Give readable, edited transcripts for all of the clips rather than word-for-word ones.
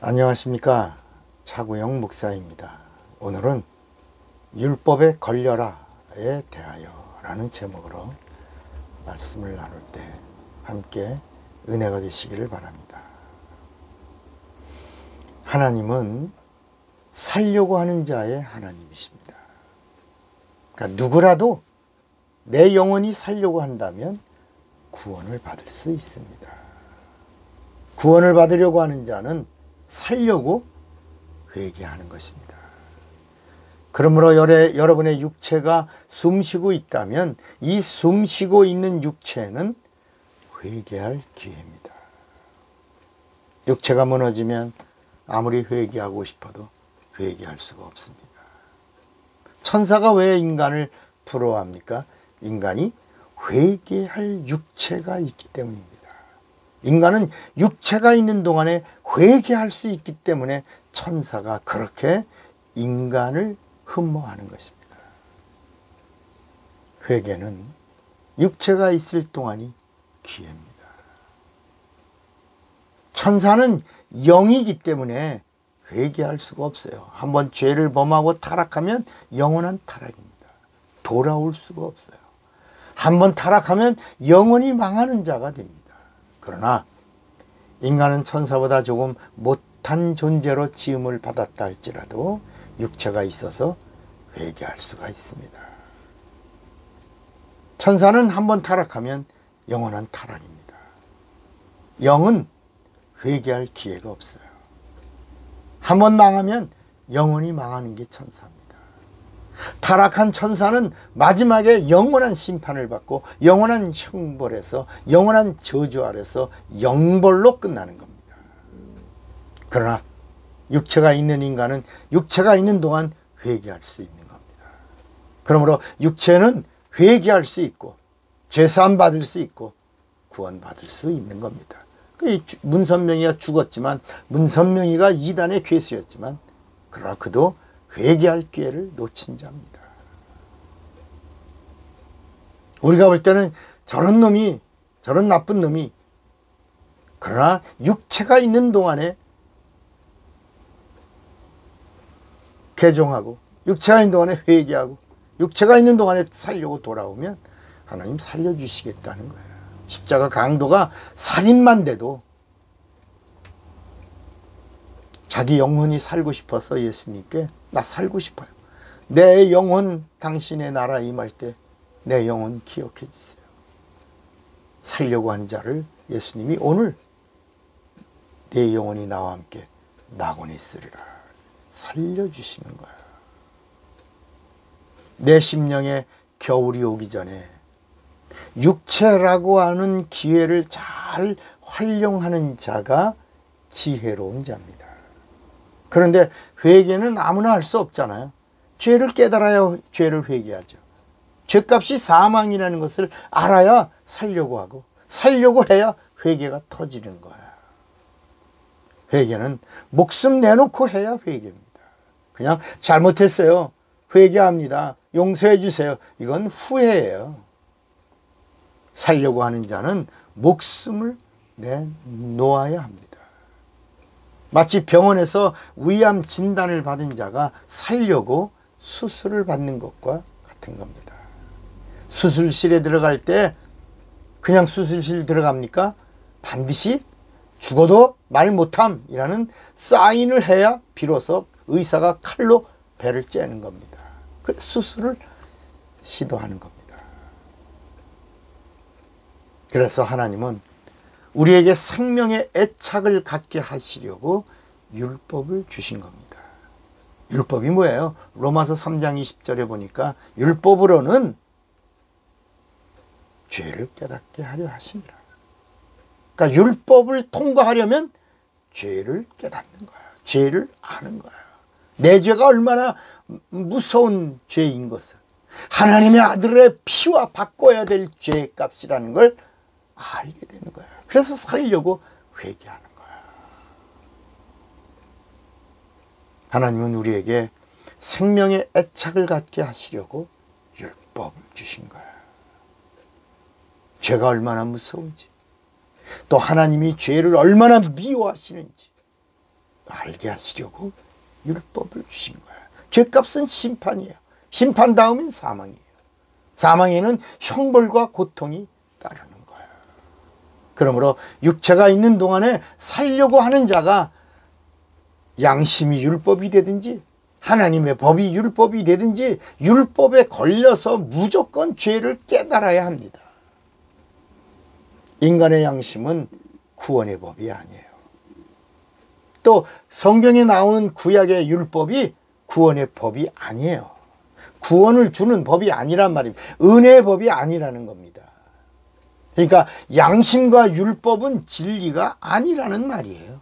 안녕하십니까. 차구영 목사입니다. 오늘은 율법에 걸려라에 대하여 라는 제목으로 말씀을 나눌 때 함께 은혜가 되시기를 바랍니다. 하나님은 살려고 하는 자의 하나님이십니다. 그러니까 누구라도 내 영혼이 살려고 한다면 구원을 받을 수 있습니다. 구원을 받으려고 하는 자는 살려고 회개하는 것입니다. 그러므로 여러분의 육체가 숨쉬고 있다면 이 숨쉬고 있는 육체는 회개할 기회입니다. 육체가 무너지면 아무리 회개하고 싶어도 회개할 수가 없습니다. 천사가 왜 인간을 부러워합니까? 인간이 회개할 육체가 있기 때문입니다. 인간은 육체가 있는 동안에 회개할 수 있기 때문에 천사가 그렇게 인간을 흠모하는 것입니다. 회개는 육체가 있을 동안이 기회입니다. 천사는 영이기 때문에 회개할 수가 없어요. 한번 죄를 범하고 타락하면 영원한 타락입니다. 돌아올 수가 없어요. 한번 타락하면 영원히 망하는 자가 됩니다. 그러나 인간은 천사보다 조금 못한 존재로 지음을 받았다 할지라도 육체가 있어서 회개할 수가 있습니다. 천사는 한번 타락하면 영원한 타락입니다. 영은 회개할 기회가 없어요. 한번 망하면 영원히 망하는 게 천사입니다. 타락한 천사는 마지막에 영원한 심판을 받고 영원한 형벌에서 영원한 저주 아래서 영벌로 끝나는 겁니다. 그러나 육체가 있는 인간은 육체가 있는 동안 회개할 수 있는 겁니다. 그러므로 육체는 회개할 수 있고 죄사함 받을 수 있고 구원받을 수 있는 겁니다. 문선명이가 죽었지만 문선명이가 이단의 괴수였지만 그러나 그도 회개할 기회를 놓친 자입니다. 우리가 볼 때는 저런 놈이, 저런 나쁜 놈이, 그러나 육체가 있는 동안에 개종하고 육체가 있는 동안에 회개하고 육체가 있는 동안에 살려고 돌아오면 하나님 살려주시겠다는 거예요. 십자가 강도가 살인만 돼도 자기 영혼이 살고 싶어서 예수님께 나 살고 싶어요. 내 영혼 당신의 나라 임할 때 내 영혼 기억해 주세요. 살려고 한 자를 예수님이 오늘 내 영혼이 나와 함께 낙원에 있으리라 살려주시는 거예요. 내 심령에 겨울이 오기 전에 육체라고 하는 기회를 잘 활용하는 자가 지혜로운 자입니다. 그런데 회개는 아무나 할 수 없잖아요. 죄를 깨달아야 죄를 회개하죠. 죄값이 사망이라는 것을 알아야 살려고 하고 살려고 해야 회개가 터지는 거야. 회개는 목숨 내놓고 해야 회개입니다. 그냥 잘못했어요. 회개합니다. 용서해 주세요. 이건 후회예요. 살려고 하는 자는 목숨을 내놓아야 합니다. 마치 병원에서 위암 진단을 받은 자가 살려고 수술을 받는 것과 같은 겁니다. 수술실에 들어갈 때 그냥 수술실 들어갑니까? 반드시 죽어도 말 못함이라는 사인을 해야 비로소 의사가 칼로 배를 째는 겁니다. 그래서 수술을 시도하는 겁니다. 그래서 하나님은 우리에게 생명의 애착을 갖게 하시려고 율법을 주신 겁니다. 율법이 뭐예요? 로마서 3장 20절에 보니까 율법으로는 죄를 깨닫게 하려 하십니다. 그러니까 율법을 통과하려면 죄를 깨닫는 거예요. 죄를 아는 거예요. 내 죄가 얼마나 무서운 죄인 것을 하나님의 아들의 피와 바꿔야 될 죄의 값이라는 걸 알게 되는 거예요. 그래서 살려고 회개하는 거예요. 하나님은 우리에게 생명의 애착을 갖게 하시려고 율법을 주신 거예요. 죄가 얼마나 무서운지 또 하나님이 죄를 얼마나 미워하시는지 알게 하시려고 율법을 주신 거야. 죄값은 심판이에요. 심판 다음엔 사망이에요. 사망에는 형벌과 고통이 따르는 거야. 그러므로 육체가 있는 동안에 살려고 하는 자가 양심이 율법이 되든지 하나님의 법이 율법이 되든지 율법에 걸려서 무조건 죄를 깨달아야 합니다. 인간의 양심은 구원의 법이 아니에요. 또 성경에 나오는 구약의 율법이 구원의 법이 아니에요. 구원을 주는 법이 아니란 말입니다. 은혜의 법이 아니라는 겁니다. 그러니까 양심과 율법은 진리가 아니라는 말이에요.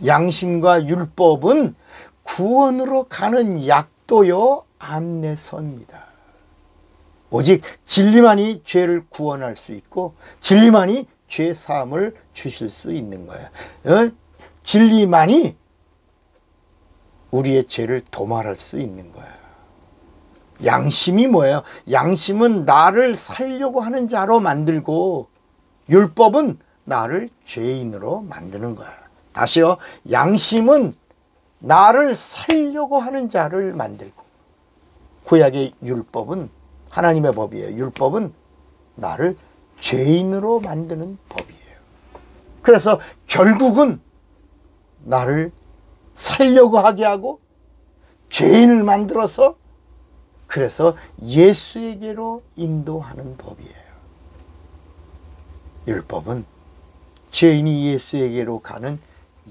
양심과 율법은 구원으로 가는 약도요 안내서입니다. 오직 진리만이 죄를 구원할 수 있고 진리만이 죄 사함을 주실 수 있는 거예요. 진리만이 우리의 죄를 도말할 수 있는 거예요. 양심이 뭐예요? 양심은 나를 살려고 하는 자로 만들고 율법은 나를 죄인으로 만드는 거예요. 다시요. 양심은 나를 살려고 하는 자를 만들고 구약의 율법은 하나님의 법이에요. 율법은 나를 죄인으로 만드는 법이에요. 그래서 결국은 나를 살려고 하게 하고 죄인을 만들어서 그래서 예수에게로 인도하는 법이에요. 율법은 죄인이 예수에게로 가는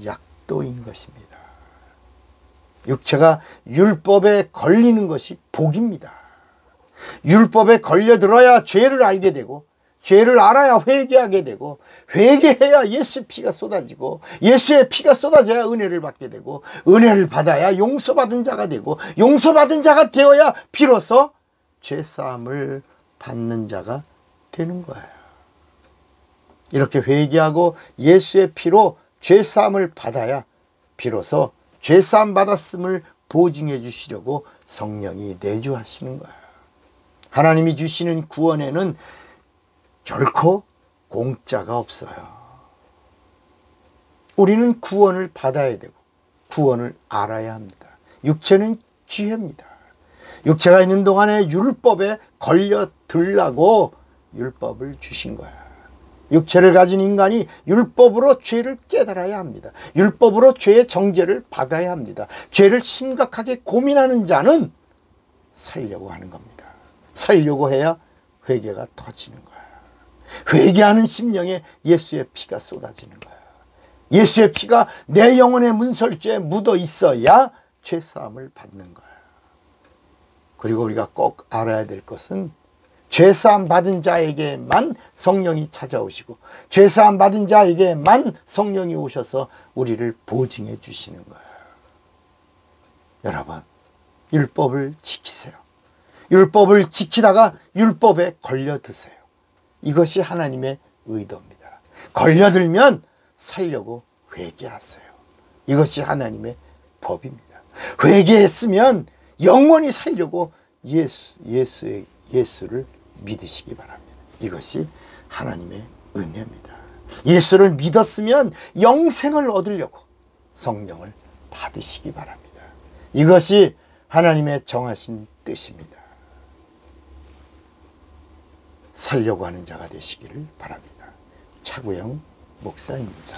약도인 것입니다. 육체가 율법에 걸리는 것이 복입니다. 율법에 걸려들어야 죄를 알게 되고 죄를 알아야 회개하게 되고 회개해야 예수의 피가 쏟아지고 예수의 피가 쏟아져야 은혜를 받게 되고 은혜를 받아야 용서받은 자가 되고 용서받은 자가 되어야 비로소 죄사함을 받는 자가 되는 거예요. 이렇게 회개하고 예수의 피로 죄사함을 받아야 비로소 죄사함 받았음을 보증해 주시려고 성령이 내주하시는 거예요. 하나님이 주시는 구원에는 결코 공짜가 없어요. 우리는 구원을 받아야 되고 구원을 알아야 합니다. 육체는 기회입니다. 육체가 있는 동안에 율법에 걸려들라고 율법을 주신 거야. 육체를 가진 인간이 율법으로 죄를 깨달아야 합니다. 율법으로 죄의 정죄를 받아야 합니다. 죄를 심각하게 고민하는 자는 살려고 하는 겁니다. 살려고 해야 회개가 터지는 거야. 회개하는 심령에 예수의 피가 쏟아지는 거야. 예수의 피가 내 영혼의 문설주에 묻어 있어야 죄사함을 받는 거야. 그리고 우리가 꼭 알아야 될 것은 죄사함 받은 자에게만 성령이 찾아오시고 죄사함 받은 자에게만 성령이 오셔서 우리를 보증해 주시는 거예요. 여러분, 율법을 지키세요. 율법을 지키다가 율법에 걸려드세요. 이것이 하나님의 의도입니다. 걸려들면 살려고 회개하세요. 이것이 하나님의 법입니다. 회개했으면 영원히 살려고 예수를 믿으시기 바랍니다. 이것이 하나님의 은혜입니다. 예수를 믿었으면 영생을 얻으려고 성령을 받으시기 바랍니다. 이것이 하나님의 정하신 뜻입니다. 살려고 하는 자가 되시기를 바랍니다. 차구영 목사입니다.